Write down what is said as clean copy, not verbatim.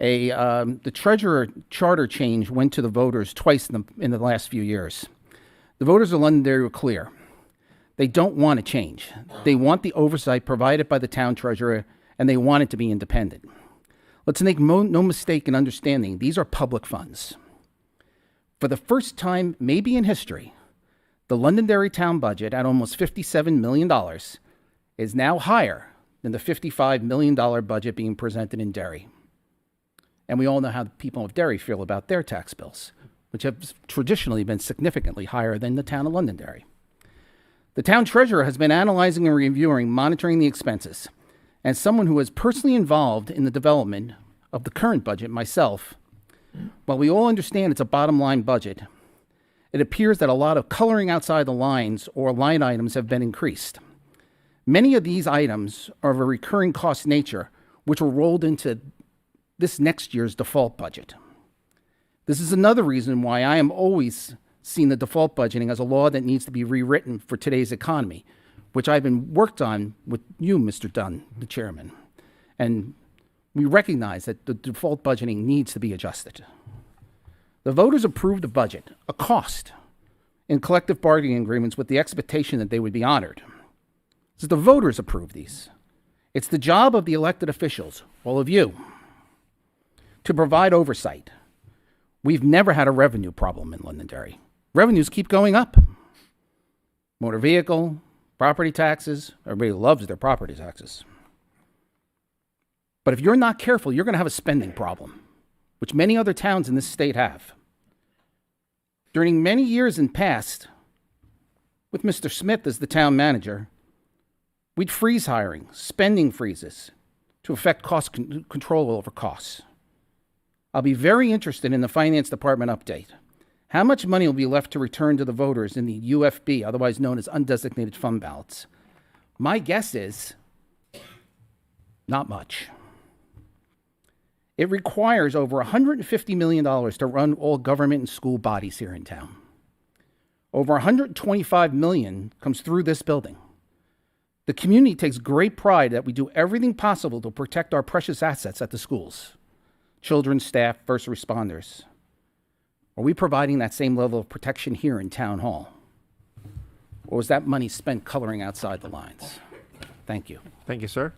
The treasurer charter change went to the voters twice in the last few years. The voters of Londonderry were clear. They don't want to change. They want the oversight provided by the town treasurer, and they want it to be independent. Let's make no mistake in understanding these are public funds. For the first time, maybe in history, the Londonderry town budget at almost $57 million is now higher than the $55 million budget being presented in Derry. And we all know how the people of Derry feel about their tax bills, which have traditionally been significantly higher than the town of Londonderry. The town treasurer has been analyzing and reviewing, monitoring the expenses. As someone who was personally involved in the development of the current budget myself, while we all understand it's a bottom line budget, it appears that a lot of coloring outside the lines or line items have been increased. Many of these items are of a recurring cost nature, which were rolled into this next year's default budget. This is another reason why I am always seeing the default budgeting as a law that needs to be rewritten for today's economy, which I've been worked on with you, Mr. Dunn, the chairman. And we recognize that the default budgeting needs to be adjusted. The voters approved a budget, a cost, in collective bargaining agreements with the expectation that they would be honored. So the voters approved these. It's the job of the elected officials, all of you, to provide oversight. We've never had a revenue problem in Londonderry. Revenues keep going up. Motor vehicle, property taxes, everybody loves their property taxes. But if you're not careful, you're going to have a spending problem, which many other towns in this state have. During many years in past, with Mr. Smith as the town manager, we'd freeze hiring, spending freezes to effect cost control over costs. I'll be very interested in the finance department update. How much money will be left to return to the voters in the UFB, otherwise known as undesignated fund ballots? My guess is not much. It requires over $150 million to run all government and school bodies here in town. Over $125 million comes through this building. The community takes great pride that we do everything possible to protect our precious assets at the schools. Children, staff, first responders. Are we providing that same level of protection here in Town Hall? Or was that money spent coloring outside the lines? Thank you. Thank you, sir.